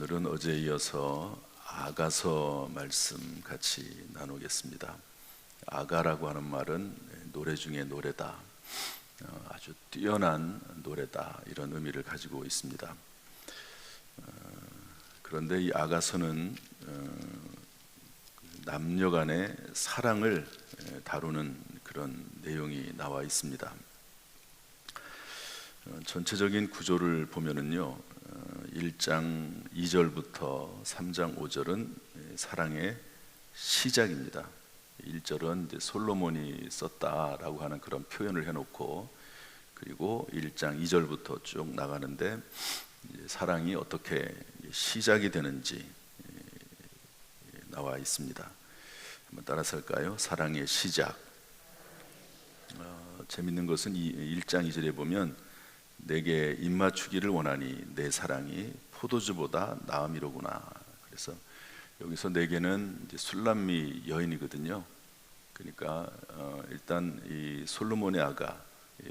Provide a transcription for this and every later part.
오늘은 어제에 이어서 아가서 말씀 같이 나누겠습니다. 아가라고 하는 말은 노래 중에 노래다, 아주 뛰어난 노래다, 이런 의미를 가지고 있습니다. 그런데 이 아가서는 남녀 간의 사랑을 다루는 그런 내용이 나와 있습니다. 전체적인 구조를 보면은요, 1장 2절부터 3장 5절은 사랑의 시작입니다. 1절은 이제 솔로몬이 썼다라고 하는 그런 표현을 해놓고, 그리고 1장 2절부터 쭉 나가는데 사랑이 어떻게 시작이 되는지 나와 있습니다. 한번 따라서 할까요? 사랑의 시작. 재밌는 것은 이 1장 2절에 보면 내게 입맞추기를 원하니 내 사랑이 포도주보다 나음이로구나. 그래서 여기서 내게는 이제 술람미 여인이거든요. 그러니까 일단 이 솔로몬의 아가,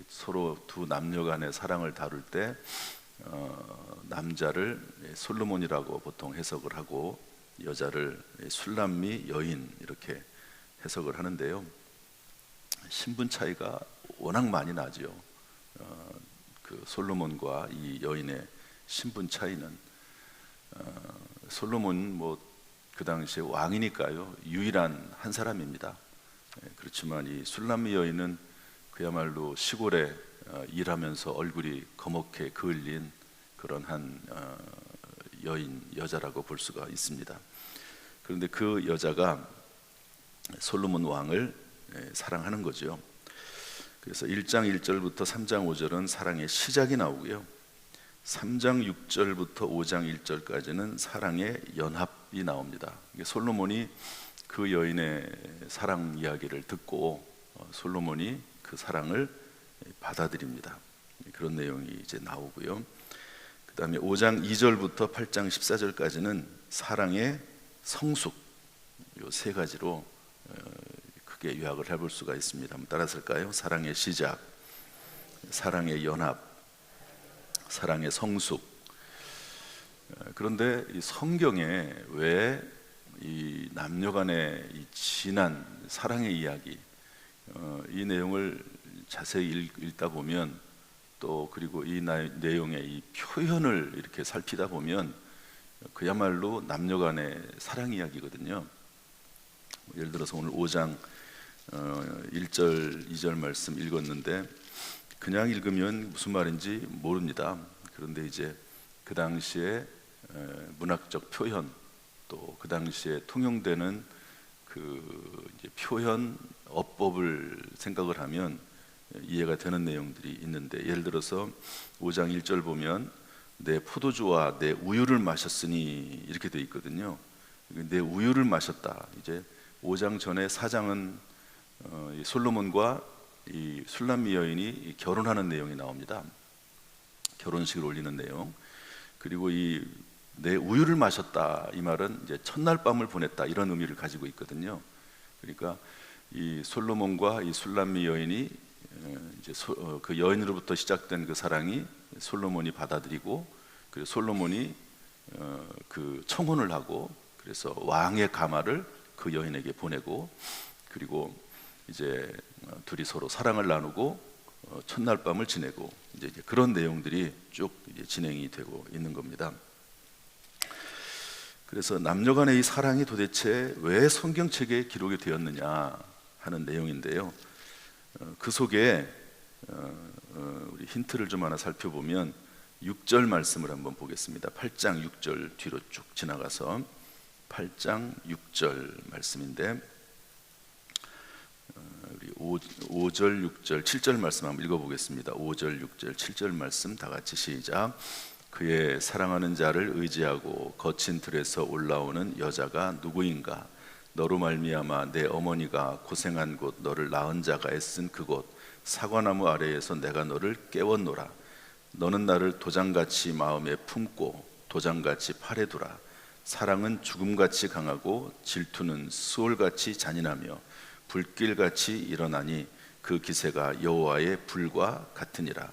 서로 두 남녀 간의 사랑을 다룰 때 남자를 솔로몬이라고 보통 해석을 하고 여자를 술람미 여인 이렇게 해석을 하는데요. 신분 차이가 워낙 많이 나죠. 그 솔로몬과 이 여인의 신분 차이는, 솔로몬은 뭐 그 당시에 왕이니까요 유일한 한 사람입니다. 그렇지만 이 술람미 여인은 그야말로 시골에 일하면서 얼굴이 거먹게 그을린 그런 한 여자라고 볼 수가 있습니다. 그런데 그 여자가 솔로몬 왕을 사랑하는 거죠. 그래서 1장 1절부터 3장 5절은 사랑의 시작이 나오고요, 3장 6절부터 5장 1절까지는 사랑의 연합이 나옵니다. 솔로몬이 그 여인의 사랑 이야기를 듣고 솔로몬이 그 사랑을 받아들입니다. 그런 내용이 이제 나오고요. 그 다음에 5장 2절부터 8장 14절까지는 사랑의 성숙, 이 세 가지로 크게 요약을 해볼 수가 있습니다. 한번 따라서 할까요? 사랑의 시작, 사랑의 연합, 사랑의 성숙. 그런데 이 성경에 왜 이 남녀 간의 이 진한 사랑의 이야기, 이 내용을 자세히 읽다 보면, 또 그리고 이 내용의 이 표현을 이렇게 살피다 보면 그야말로 남녀 간의 사랑 이야기거든요. 예를 들어서 오늘 5장 1절 2절 말씀 읽었는데 그냥 읽으면 무슨 말인지 모릅니다. 그런데 이제 그 당시에 문학적 표현, 또 그 당시에 통용되는 그 이제 표현 어법을 생각을 하면 이해가 되는 내용들이 있는데, 예를 들어서 5장 1절 보면 내 포도주와 내 우유를 마셨으니 이렇게 돼 있거든요. 내 우유를 마셨다. 이제 5장 전에 4장은 솔로몬과 이 술람미 여인이 결혼하는 내용이 나옵니다. 결혼식을 올리는 내용. 그리고 이 내 우유를 마셨다, 이 말은 이제 첫날 밤을 보냈다, 이런 의미를 가지고 있거든요. 그러니까 이 솔로몬과 이 술람미 여인이 이제 그 여인으로부터 시작된 그 사랑이 솔로몬이 받아들이고, 그리고 솔로몬이 그 청혼을 하고, 그래서 왕의 가마를 그 여인에게 보내고, 그리고 이제 둘이 서로 사랑을 나누고 첫날 밤을 지내고, 이제 그런 내용들이 쭉 이제 진행이 되고 있는 겁니다. 그래서 남녀 간의 이 사랑이 도대체 왜 성경책에 기록이 되었느냐 하는 내용인데요. 그 속에 우리 힌트를 좀 하나 살펴보면 6절 말씀을 한번 보겠습니다. 8장 6절 뒤로 쭉 지나가서 8장 6절 말씀인데, 우리 5절, 6절, 7절 말씀 한번 읽어보겠습니다. 5절, 6절, 7절 말씀 다 같이 시작. 그의 사랑하는 자를 의지하고 거친 들에서 올라오는 여자가 누구인가? 너로 말미암아 내 어머니가 고생한 곳, 너를 낳은 자가 애쓴 그곳, 사과나무 아래에서 내가 너를 깨웠노라. 너는 나를 도장같이 마음에 품고 도장같이 팔에 두라. 사랑은 죽음같이 강하고 질투는 수월같이 잔인하며 불길같이 일어나니 그 기세가 여호와의 불과 같으니라.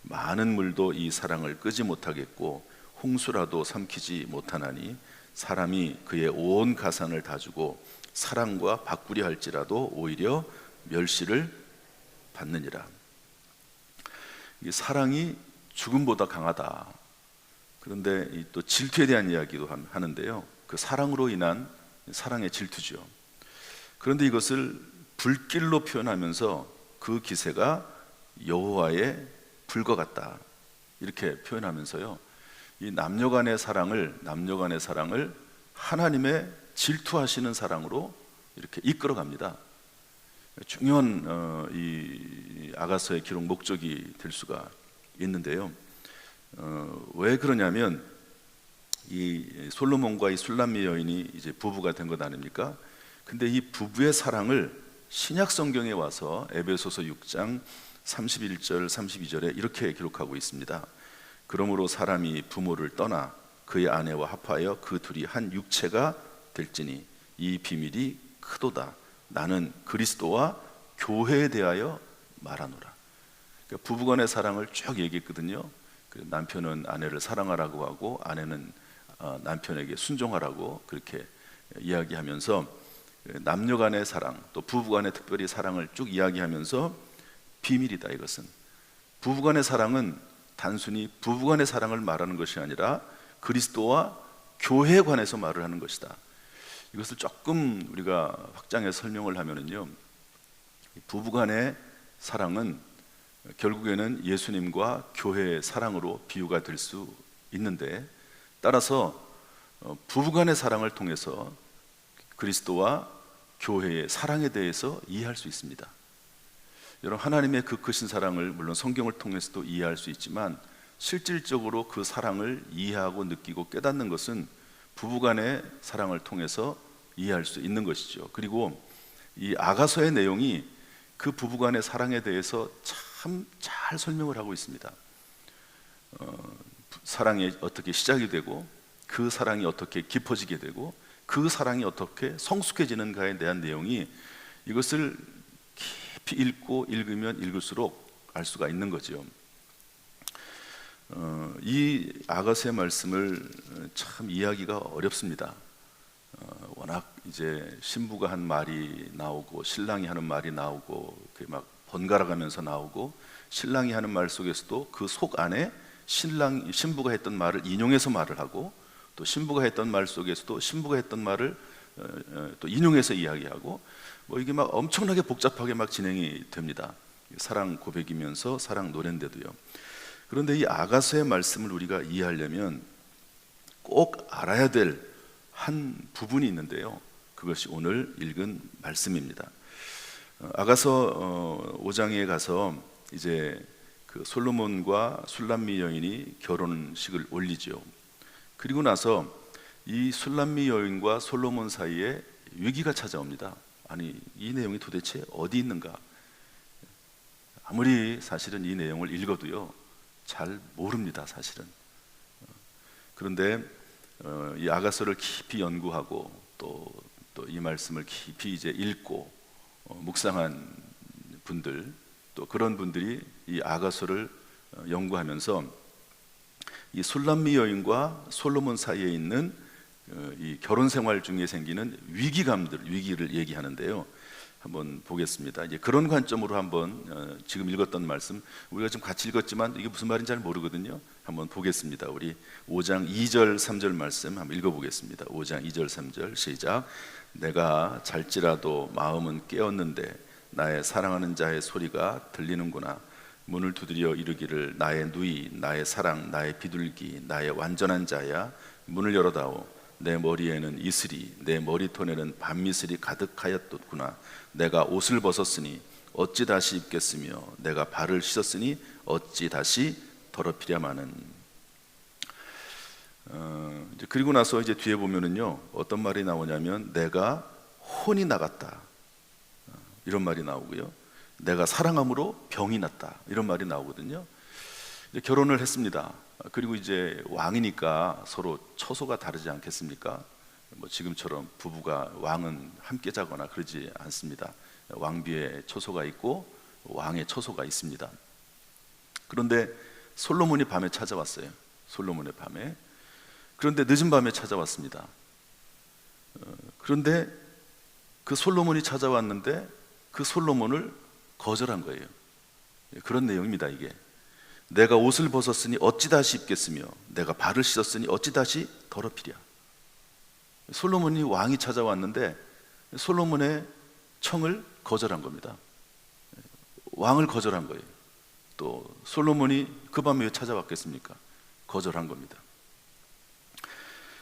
많은 물도 이 사랑을 끄지 못하겠고 홍수라도 삼키지 못하나니 사람이 그의 온 가산을 다 주고 사랑과 바꾸려 할지라도 오히려 멸시를 받느니라. 이 사랑이 죽음보다 강하다. 그런데 또 질투에 대한 이야기도 하는데요, 그 사랑으로 인한 사랑의 질투죠. 그런데 이것을 불길로 표현하면서 그 기세가 여호와의 불과 같다, 이렇게 표현하면서요, 이 남녀간의 사랑을 하나님의 질투하시는 사랑으로 이렇게 이끌어갑니다. 중요한 이 아가서의 기록 목적이 될 수가 있는데요, 왜 그러냐면 이 솔로몬과 이 술람미 여인이 이제 부부가 된 것 아닙니까? 근데 이 부부의 사랑을 신약 성경에 와서 에베소서 6장 31절 32절에 이렇게 기록하고 있습니다. 그러므로 사람이 부모를 떠나 그의 아내와 합하여 그 둘이 한 육체가 될지니 이 비밀이 크도다. 나는 그리스도와 교회에 대하여 말하노라. 그러니까 부부간의 사랑을 쭉 얘기했거든요. 남편은 아내를 사랑하라고 하고 아내는 남편에게 순종하라고 그렇게 이야기하면서 남녀간의 사랑, 또 부부간의 특별히 사랑을 쭉 이야기하면서 비밀이다. 이것은 부부간의 사랑은 단순히 부부간의 사랑을 말하는 것이 아니라 그리스도와 교회에 관해서 말을 하는 것이다. 이것을 조금 우리가 확장해서 설명을 하면은요, 부부간의 사랑은 결국에는 예수님과 교회의 사랑으로 비유가 될 수 있는데, 따라서 부부간의 사랑을 통해서 그리스도와 교회의 사랑에 대해서 이해할 수 있습니다. 여러분, 하나님의 그 크신 사랑을 물론 성경을 통해서도 이해할 수 있지만 실질적으로 그 사랑을 이해하고 느끼고 깨닫는 것은 부부간의 사랑을 통해서 이해할 수 있는 것이죠. 그리고 이 아가서의 내용이 그 부부간의 사랑에 대해서 참 잘 설명을 하고 있습니다. 사랑이 어떻게 시작이 되고 그 사랑이 어떻게 깊어지게 되고 그 사랑이 어떻게 성숙해지는가에 대한 내용이, 이것을 깊이 읽으면 읽을수록 알 수가 있는 거죠. 이 아가서의 말씀을 참 이해하기가 어렵습니다. 워낙 이제 신부가 한 말이 나오고 신랑이 하는 말이 나오고 막 번갈아가면서 나오고, 신랑이 하는 말 속에서도 그 속 안에 신부가 했던 말을 인용해서 말을 하고, 또 신부가 했던 말 속에서도 신부가 했던 말을 또 인용해서 이야기하고, 뭐 이게 막 엄청나게 복잡하게 막 진행이 됩니다. 사랑 고백이면서 사랑 노래인데도요. 그런데 이 아가서의 말씀을 우리가 이해하려면 꼭 알아야 될 한 부분이 있는데요, 그것이 오늘 읽은 말씀입니다. 아가서 5장에 가서 이제 그 솔로몬과 술람미 여인이 결혼식을 올리죠. 그리고 나서 이 술람미 여인과 솔로몬 사이에 위기가 찾아옵니다. 아니, 이 내용이 도대체 어디 있는가? 아무리 사실은 이 내용을 읽어도요, 잘 모릅니다, 사실은. 그런데 이 아가서를 깊이 연구하고 또 이 말씀을 깊이 이제 읽고 묵상한 분들, 또 그런 분들이 이 아가서를 연구하면서 이 술람미 여인과 솔로몬 사이에 있는 이 결혼 생활 중에 생기는 위기를 얘기하는데요. 한번 보겠습니다. 이제 그런 관점으로 한번 지금 읽었던 말씀, 우리가 좀 같이 읽었지만 이게 무슨 말인지 잘 모르거든요. 한번 보겠습니다. 우리 5장 2절 3절 말씀 한번 읽어보겠습니다. 5장 2절 3절 시작. 내가 잘지라도 마음은 깨었는데 나의 사랑하는 자의 소리가 들리는구나. 문을 두드려 이르기를 나의 누이, 나의 사랑, 나의 비둘기, 나의 완전한 자야, 문을 열어다오. 내 머리에는 이슬이, 내 머리톤에는 밤이슬이 가득하였도구나. 내가 옷을 벗었으니 어찌 다시 입겠으며 내가 발을 씻었으니 어찌 다시 더럽히랴마는. 이제 그리고 나서 이제 뒤에 보면은요, 어떤 말이 나오냐면 내가 혼이 나갔다, 이런 말이 나오고요, 내가 사랑함으로 병이 났다, 이런 말이 나오거든요. 이제 결혼을 했습니다. 그리고 이제 왕이니까 서로 처소가 다르지 않겠습니까? 뭐 지금처럼 부부가 왕은 함께 자거나 그러지 않습니다. 왕비의 처소가 있고 왕의 처소가 있습니다. 그런데 솔로몬이 밤에 찾아왔어요. 솔로몬의 밤에. 그런데 늦은 밤에 찾아왔습니다. 그런데 그 솔로몬이 찾아왔는데 그 솔로몬을 거절한 거예요. 그런 내용입니다. 이게 내가 옷을 벗었으니 어찌 다시 입겠으며 내가 발을 씻었으니 어찌 다시 더럽히랴. 솔로몬이 왕이 찾아왔는데 솔로몬의 청을 거절한 겁니다. 왕을 거절한 거예요. 또 솔로몬이 그 밤에 왜 찾아왔겠습니까? 거절한 겁니다.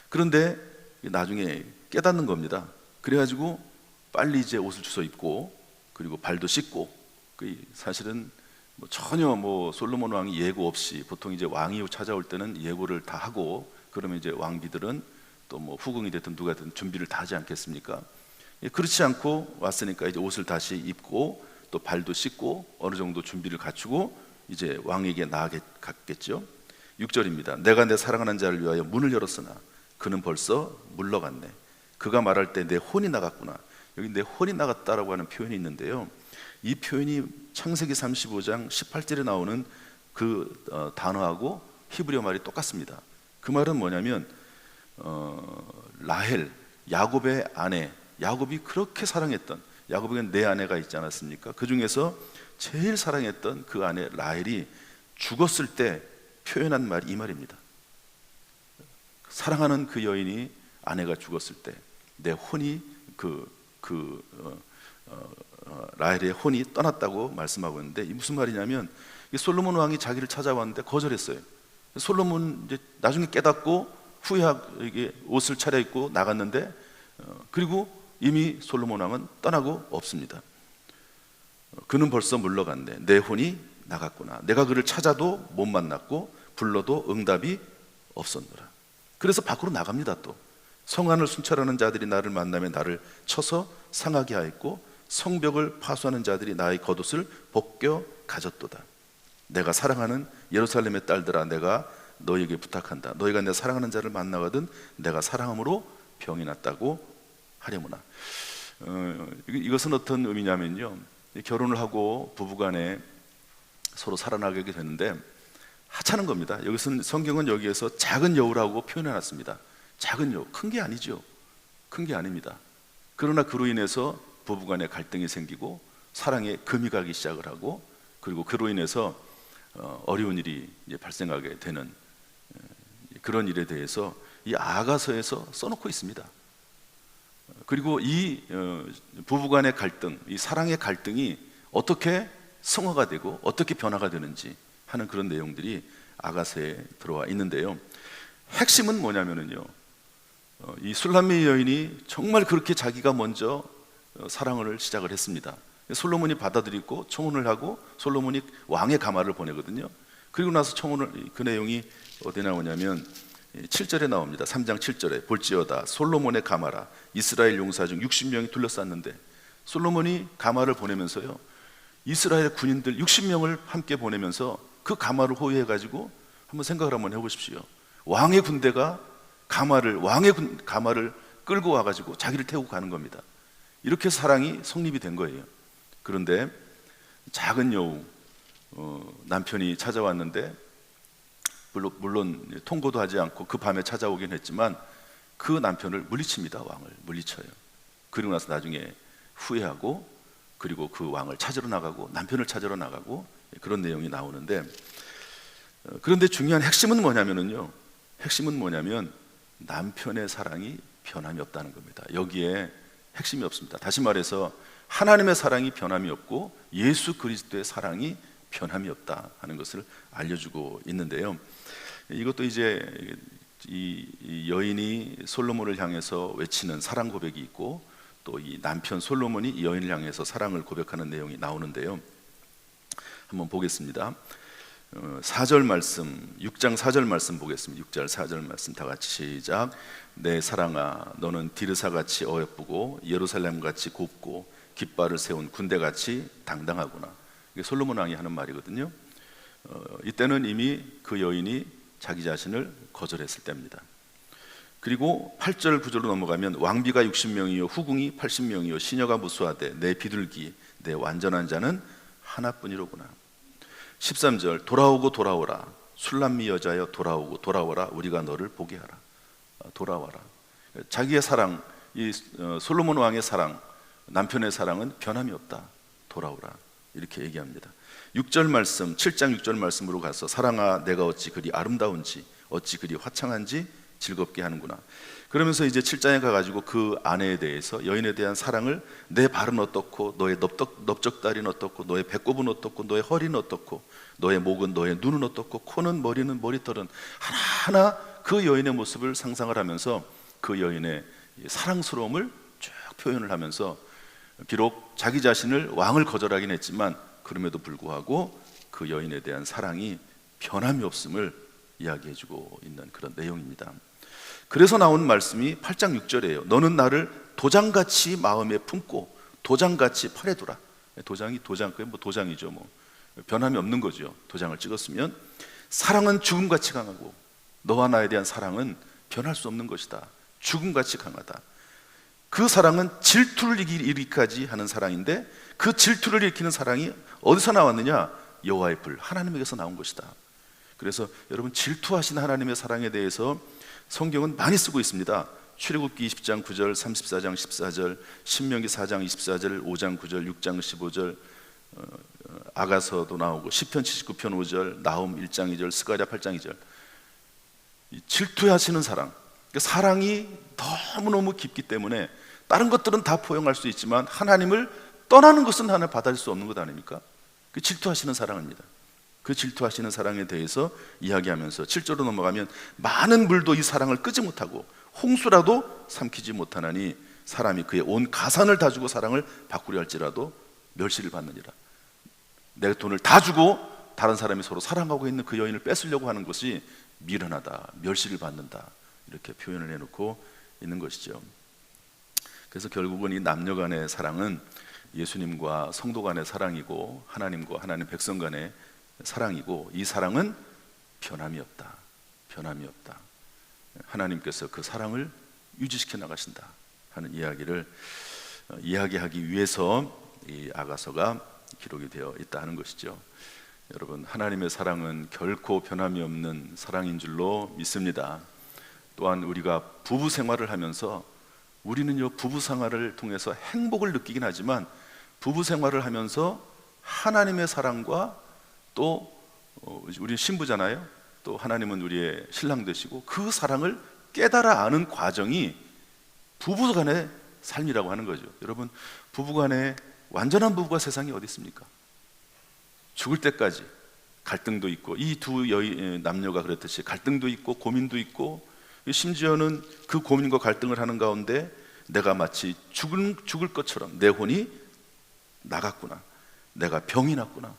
그런데 나중에 깨닫는 겁니다. 그래가지고 빨리 이제 옷을 주워 입고 그리고 발도 씻고, 사실은 전혀 솔로몬 왕이 예고 없이, 보통 이제 왕이 찾아올 때는 예고를 다 하고 그러면 이제 왕비들은 또 후궁이 됐든 누가 됐든 준비를 다 하지 않겠습니까? 그렇지 않고 왔으니까 이제 옷을 다시 입고 또 발도 씻고 어느 정도 준비를 갖추고 이제 왕에게 나아갔겠죠. 6절입니다. 내가 내 사랑하는 자를 위하여 문을 열었으나 그는 벌써 물러갔네. 그가 말할 때 내 혼이 나갔구나. 여기 내 혼이 나갔다라고 하는 표현이 있는데요, 이 표현이 창세기 35장 18절에 나오는 그 단어하고 히브리어 말이 똑같습니다. 그 말은 뭐냐면 라헬, 야곱의 아내, 야곱이 그렇게 사랑했던, 야곱에겐 네 아내가 있지 않았습니까? 그 중에서 제일 사랑했던 그 아내 라헬이 죽었을 때 표현한 말이 이 말입니다. 사랑하는 그 여인이, 아내가 죽었을 때 내 혼이 라헬의 혼이 떠났다고 말씀하고 있는데, 이 무슨 말이냐면 솔로몬 왕이 자기를 찾아왔는데 거절했어요. 솔로몬 이제 나중에 깨닫고 후회하고 이게 옷을 차려입고 나갔는데 그리고 이미 솔로몬 왕은 떠나고 없습니다. 그는 벌써 물러갔네. 내 혼이 나갔구나. 내가 그를 찾아도 못 만났고 불러도 응답이 없었노라. 그래서 밖으로 나갑니다. 또 성안을 순찰하는 자들이 나를 만나며 나를 쳐서 상하게 하였고 성벽을 파수하는 자들이 나의 겉옷을 벗겨 가졌도다. 내가 사랑하는 예루살렘의 딸들아, 내가 너에게 부탁한다. 너희가 내 사랑하는 자를 만나거든 내가 사랑함으로 병이 났다고 하려무나. 이것은 어떤 의미냐면요, 결혼을 하고 부부간에 서로 살아나게 되는데 하찮은 겁니다. 여기서는 성경은 여기에서 작은 여우라고 표현해놨습니다. 작은 여우, 큰 게 아니죠. 큰 게 아닙니다. 그러나 그로 인해서 부부간에 갈등이 생기고 사랑에 금이 가기 시작을 하고, 그리고 그로 인해서 어려운 일이 이제 발생하게 되는 그런 일에 대해서 이 아가서에서 써놓고 있습니다. 그리고 이 부부간의 갈등, 이 사랑의 갈등이 어떻게 성화가 되고 어떻게 변화가 되는지 하는 그런 내용들이 아가서에 들어와 있는데요, 핵심은 뭐냐면요, 이 술람미 여인이 정말 그렇게 자기가 먼저 사랑을 시작을 했습니다. 솔로몬이 받아들이고 청혼을 하고 솔로몬이 왕의 가마를 보내거든요. 그리고 나서 청혼을, 그 내용이 어디 나오냐면 7절에 나옵니다. 3장 7절에 볼지어다 솔로몬의 가마라 이스라엘 용사 중 60명이 둘러쌌는데, 솔로몬이 가마를 보내면서요, 이스라엘 군인들 60명을 함께 보내면서 그 가마를 호위해가지고 한번 생각을 한번 해보십시오. 왕의 군대가 왕의 가마를 끌고 와가지고 자기를 태우고 가는 겁니다. 이렇게 사랑이 성립이 된 거예요. 그런데 작은 여우, 남편이 찾아왔는데 물론 통고도 하지 않고 그 밤에 찾아오긴 했지만 그 남편을 물리칩니다. 왕을 물리쳐요. 그리고 나서 나중에 후회하고 그리고 그 왕을 찾으러 나가고 남편을 찾으러 나가고 그런 내용이 나오는데, 그런데 중요한 핵심은 뭐냐면 남편의 사랑이 변함이 없다는 겁니다. 여기에 핵심이 없습니다. 다시 말해서 하나님의 사랑이 변함이 없고 예수 그리스도의 사랑이 변함이 없다 하는 것을 알려주고 있는데요, 이것도 이제 이 여인이 솔로몬을 향해서 외치는 사랑 고백이 있고 또 이 남편 솔로몬이 이 여인을 향해서 사랑을 고백하는 내용이 나오는데요, 한번 보겠습니다. 4절 말씀, 6장 4절 말씀 보겠습니다. 6절 4절 말씀 다 같이 시작. 내 사랑아, 너는 디르사같이 어여쁘고 예루살렘같이 곱고 깃발을 세운 군대같이 당당하구나. 이게 솔로몬 왕이 하는 말이거든요. 이때는 이미 그 여인이 자기 자신을 거절했을 때입니다. 그리고 8절 9절로 넘어가면 왕비가 60명이요 후궁이 80명이요 시녀가 무수하되 내 비둘기 내 완전한 자는 하나뿐이로구나. 13절 돌아오고 돌아오라 술람미 여자여 돌아오고 돌아오라 우리가 너를 보게 하라. 돌아와라. 자기의 사랑, 이 솔로몬 왕의 사랑, 남편의 사랑은 변함이 없다. 돌아오라. 이렇게 얘기합니다. 6절 말씀, 7장 6절 말씀으로 가서 사랑아 내가 어찌 그리 아름다운지 어찌 그리 화창한지 즐겁게 하는구나. 그러면서 이제 7장에 가가지고 그 아내에 대해서, 여인에 대한 사랑을, 내 발은 어떻고 너의 넓적다리는 어떻고 너의 배꼽은 어떻고 너의 허리는 어떻고 너의 목은, 너의 눈은 어떻고 코는, 머리는, 머리털은 하나하나 그 여인의 모습을 상상을 하면서 그 여인의 사랑스러움을 쭉 표현을 하면서, 비록 자기 자신을 왕을 거절하긴 했지만 그럼에도 불구하고 그 여인에 대한 사랑이 변함이 없음을 이야기해주고 있는 그런 내용입니다. 그래서 나온 말씀이 8장 6절이에요. 너는 나를 도장같이 마음에 품고 도장같이 팔에 두라. 도장이 도장이죠. 변함이 없는 거죠. 도장을 찍었으면. 사랑은 죽음같이 강하고 너와 나에 대한 사랑은 변할 수 없는 것이다. 죽음같이 강하다. 그 사랑은 질투를 일으키기까지 하는 사랑인데, 그 질투를 일으키는 사랑이 어디서 나왔느냐? 여호와의 불, 하나님에게서 나온 것이다. 그래서 여러분, 질투하신 하나님의 사랑에 대해서 성경은 많이 쓰고 있습니다. 출애굽기 20장 9절, 34장 14절, 신명기 4장 24절, 5장 9절, 6장 15절, 아가서도 나오고 시편 79편 5절, 나훔 1장 2절, 스가랴 8장 2절. 질투하시는 사랑, 사랑이 너무너무 깊기 때문에 다른 것들은 다 포용할 수 있지만 하나님을 떠나는 것은 하나 받아들일 수 없는 것 아닙니까? 그 질투하시는 사랑입니다. 그 질투하시는 사랑에 대해서 이야기하면서 7절로 넘어가면 많은 물도 이 사랑을 끄지 못하고 홍수라도 삼키지 못하나니 사람이 그의 온 가산을 다 주고 사랑을 바꾸려 할지라도 멸시를 받느니라. 내 돈을 다 주고 다른 사람이 서로 사랑하고 있는 그 여인을 뺏으려고 하는 것이 미련하다, 멸시를 받는다, 이렇게 표현을 해놓고 있는 것이죠. 그래서 결국은 이 남녀 간의 사랑은 예수님과 성도 간의 사랑이고 하나님과 하나님 백성 간의 사랑이고, 이 사랑은 변함이 없다. 변함이 없다. 하나님께서 그 사랑을 유지시켜 나가신다 하는 이야기를 이야기하기 위해서 이 아가서가 기록이 되어 있다 하는 것이죠. 여러분, 하나님의 사랑은 결코 변함이 없는 사랑인 줄로 믿습니다. 또한 우리가 부부 생활을 하면서, 우리는요 부부 생활을 통해서 행복을 느끼긴 하지만 부부 생활을 하면서 하나님의 사랑과 또 우리 신부잖아요. 또 하나님은 우리의 신랑 되시고 그 사랑을 깨달아 아는 과정이 부부 간의 삶이라고 하는 거죠. 여러분, 부부 간에 완전한 부부가 세상에 어디 있습니까? 죽을 때까지 갈등도 있고, 이 두 남녀가 그랬듯이 갈등도 있고 고민도 있고, 심지어는 그 고민과 갈등을 하는 가운데 내가 마치 죽을 것처럼 내 혼이 나갔구나, 내가 병이 났구나,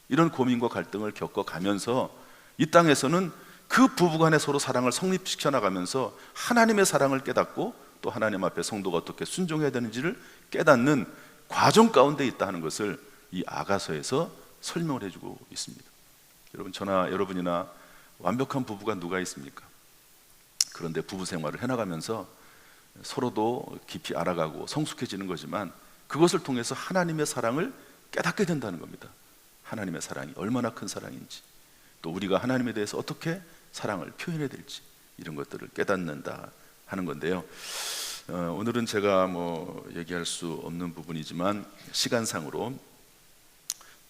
이런 고민과 갈등을 겪어가면서 이 땅에서는 그 부부간의 서로 사랑을 성립시켜 나가면서 하나님의 사랑을 깨닫고 또 하나님 앞에 성도가 어떻게 순종해야 되는지를 깨닫는 과정 가운데 있다 하는 것을 이 아가서에서 설명을 해주고 있습니다. 여러분, 저나 여러분이나 완벽한 부부가 누가 있습니까? 그런데 부부 생활을 해나가면서 서로도 깊이 알아가고 성숙해지는 거지만 그것을 통해서 하나님의 사랑을 깨닫게 된다는 겁니다. 하나님의 사랑이 얼마나 큰 사랑인지, 또 우리가 하나님에 대해서 어떻게 사랑을 표현해야 될지, 이런 것들을 깨닫는다 하는 건데요. 오늘은 제가 얘기할 수 없는 부분이지만 시간상으로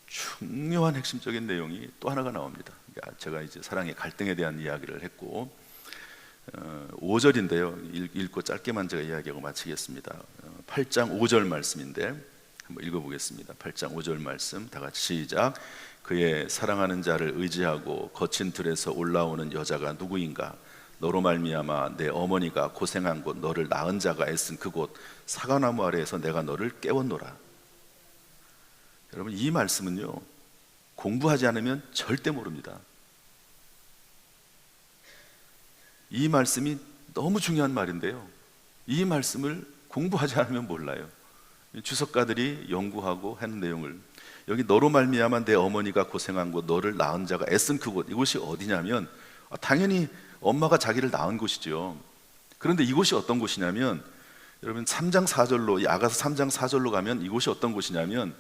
중요한 핵심적인 내용이 또 하나가 나옵니다. 제가 이제 사랑의 갈등에 대한 이야기를 했고 5절인데요. 읽고 짧게만 제가 이야기하고 마치겠습니다. 8장 5절 말씀인데 한번 읽어보겠습니다. 8장 5절 말씀 다 같이 시작. 그의 사랑하는 자를 의지하고 거친 들에서 올라오는 여자가 누구인가? 너로 말미암아 내 어머니가 고생한 곳, 너를 낳은 자가 애쓴 그곳 사과나무 아래에서 내가 너를 깨웠노라. 여러분, 이 말씀은요 공부하지 않으면 절대 모릅니다. 이 말씀이 너무 중요한 말인데요, 이 말씀을 공부하지 않으면 몰라요. 주석가들이 연구하고 하는 내용을, 여기 너로 말미암아 내 어머니가 고생한 곳, 너를 낳은 자가 애쓴 그곳, 이곳이 어디냐면 당연히 엄마가 자기를 낳은 곳이죠. 그런데 이곳이 어떤 곳이냐면, 여러분 3장 4절로, 아가서 3장 4절로 가면 이곳이 어떤 곳이냐면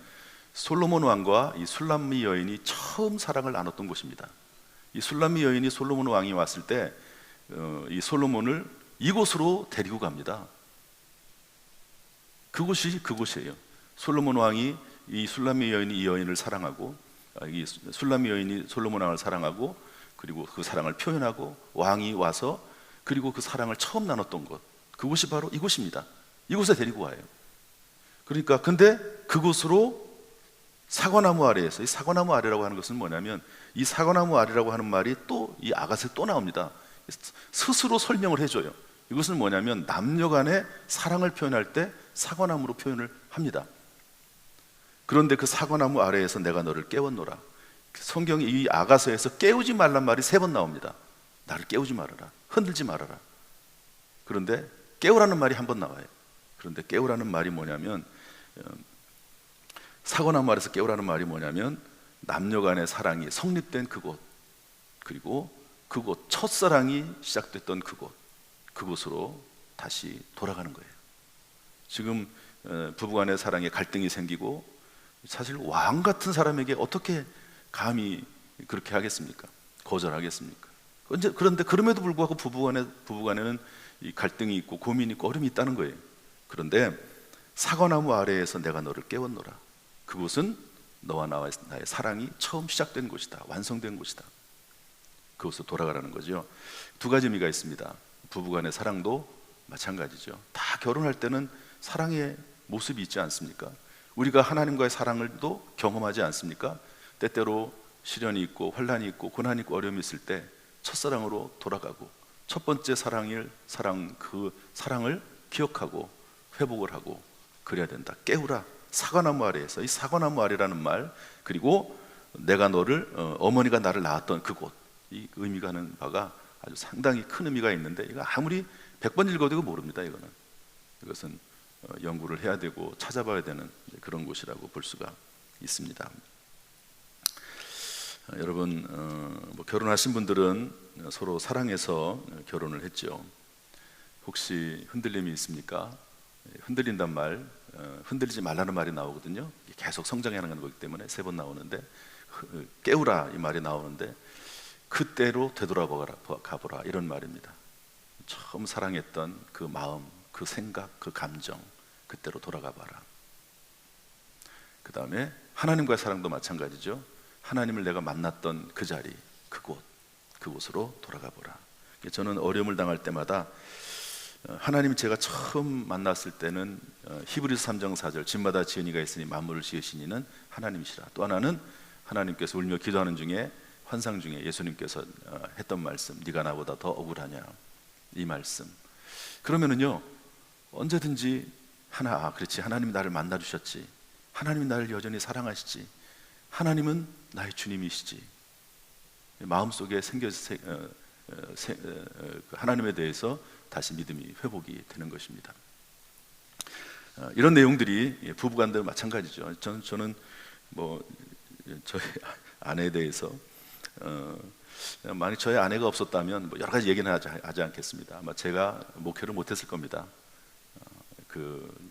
솔로몬 왕과 이 술람미 여인이 처음 사랑을 나눴던 곳입니다. 이 술람미 여인이 솔로몬 왕이 왔을 때 이 솔로몬을 이곳으로 데리고 갑니다. 그곳이에요. 솔로몬 왕이 이 술람미 여인이 이 여인을 사랑하고, 이 술람미 여인이 솔로몬 왕을 사랑하고, 그리고 그 사랑을 표현하고 왕이 와서 그리고 그 사랑을 처음 나눴던 곳, 그곳이 바로 이곳입니다. 이곳에 데리고 와요. 그러니까 근데 그곳으로 사과나무 아래에서, 이 사과나무 아래라고 하는 것은 뭐냐면, 이 사과나무 아래라고 하는 말이 또 이 아가서에 또 나옵니다. 스스로 설명을 해줘요. 이것은 뭐냐면 남녀 간의 사랑을 표현할 때 사과나무로 표현을 합니다. 그런데 그 사과나무 아래에서 내가 너를 깨웠노라. 성경이 이 아가서에서 깨우지 말란 말이 3번 나옵니다. 나를 깨우지 말아라, 흔들지 말아라. 그런데 깨우라는 말이 1번 나와요. 그런데 깨우라는 말이 뭐냐면, 사과나무 아래에서 깨우라는 말이 뭐냐면, 남녀 간의 사랑이 성립된 그곳, 그리고 그곳, 첫사랑이 시작됐던 그곳으로 다시 돌아가는 거예요. 지금 부부간의 사랑에 갈등이 생기고, 사실 왕 같은 사람에게 어떻게 감히 그렇게 하겠습니까? 거절하겠습니까? 그런데 그럼에도 불구하고 부부간에는 이 갈등이 있고 고민이 있고 어려움이 있다는 거예요. 그런데 사과나무 아래에서 내가 너를 깨웠노라. 그곳은 너와 나의 사랑이 처음 시작된 곳이다, 완성된 곳이다. 그곳으로 돌아가라는 거죠. 2가지 의미가 있습니다. 부부간의 사랑도 마찬가지죠. 다 결혼할 때는 사랑의 모습이 있지 않습니까? 우리가 하나님과의 사랑을도 경험하지 않습니까? 때때로 시련이 있고 환난이 있고 고난이 있고 어려움이 있을 때 첫사랑으로 돌아가고, 첫 번째 그 사랑을 기억하고 회복을 하고 그래야 된다. 깨우라. 사과나무 아래에서, 이 사과나무 아래라는 말, 그리고 내가 너를 어머니가 나를 낳았던 그곳, 이 의미가 하는 바가 아주 상당히 큰 의미가 있는데, 이거 아무리 100번 읽어도 모릅니다. 이것은 연구를 해야 되고 찾아봐야 되는 그런 곳이라고 볼 수가 있습니다. 여러분, 결혼하신 분들은 서로 사랑해서 결혼을 했죠. 혹시 흔들림이 있습니까? 흔들린단 말, 흔들리지 말라는 말이 나오거든요. 계속 성장하는 거기 때문에 3번 나오는데, 깨우라 이 말이 나오는데, 그때로 되돌아가보라 이런 말입니다. 처음 사랑했던 그 마음, 그 생각, 그 감정, 그때로 돌아가봐라. 그 다음에 하나님과의 사랑도 마찬가지죠. 하나님을 내가 만났던 그 자리, 그곳으로 돌아가보라. 저는 어려움을 당할 때마다 하나님, 제가 처음 만났을 때는 히브리서 3장 4절 집마다 지은이가 있으니 만물을 지으신 이는 하나님이시라. 또 하나는 하나님께서 울며 기도하는 중에, 환상 중에 예수님께서 했던 말씀, 네가 나보다 더 억울하냐, 이 말씀. 그러면은요, 언제든지 그렇지, 하나님이 나를 만나 주셨지, 하나님이 나를 여전히 사랑하시지, 하나님은 나의 주님이시지, 마음속에 하나님에 대해서 다시 믿음이 회복이 되는 것입니다. 이런 내용들이 부부간도 마찬가지죠. 저는 저희 아내에 대해서 만약 저희 아내가 없었다면 여러 가지 얘기는 하지 않겠습니다. 아마 제가 목회를 못했을 겁니다.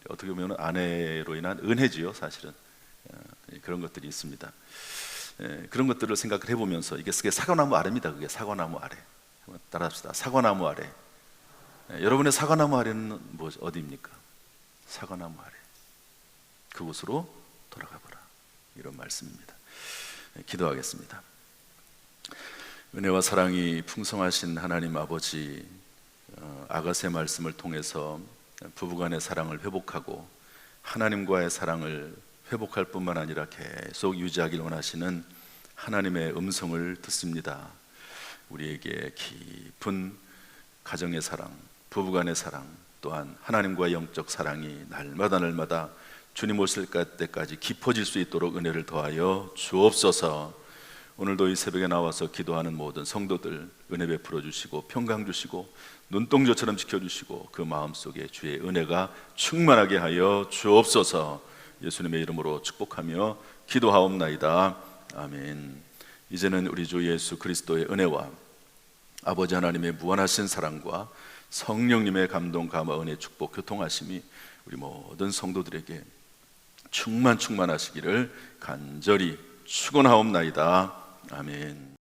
어떻게 보면 아내로 인한 은혜지요, 사실은. 그런 것들이 있습니다. 그런 것들을 생각을 해보면서, 이게 사과나무 아래입니다. 그게 사과나무 아래. 한번 따라합시다. 사과나무 아래. 여러분의 사과나무 아래는 어디입니까? 사과나무 아래. 그곳으로 돌아가보라, 이런 말씀입니다. 기도하겠습니다. 은혜와 사랑이 풍성하신 하나님 아버지, 아가서의 말씀을 통해서 부부간의 사랑을 회복하고 하나님과의 사랑을 회복할 뿐만 아니라 계속 유지하길 원하시는 하나님의 음성을 듣습니다. 우리에게 깊은 가정의 사랑, 부부간의 사랑, 또한 하나님과의 영적 사랑이 날마다 주님 오실 때까지 깊어질 수 있도록 은혜를 더하여 주옵소서. 오늘도 이 새벽에 나와서 기도하는 모든 성도들 은혜 베풀어 주시고 평강 주시고 눈동자처럼 지켜주시고 그 마음속에 주의 은혜가 충만하게 하여 주옵소서. 예수님의 이름으로 축복하며 기도하옵나이다. 아멘. 이제는 우리 주 예수 그리스도의 은혜와 아버지 하나님의 무한하신 사랑과 성령님의 감동, 감화, 은혜, 축복, 교통하심이 우리 모든 성도들에게 충만하시기를 간절히 축원하옵나이다. 아멘.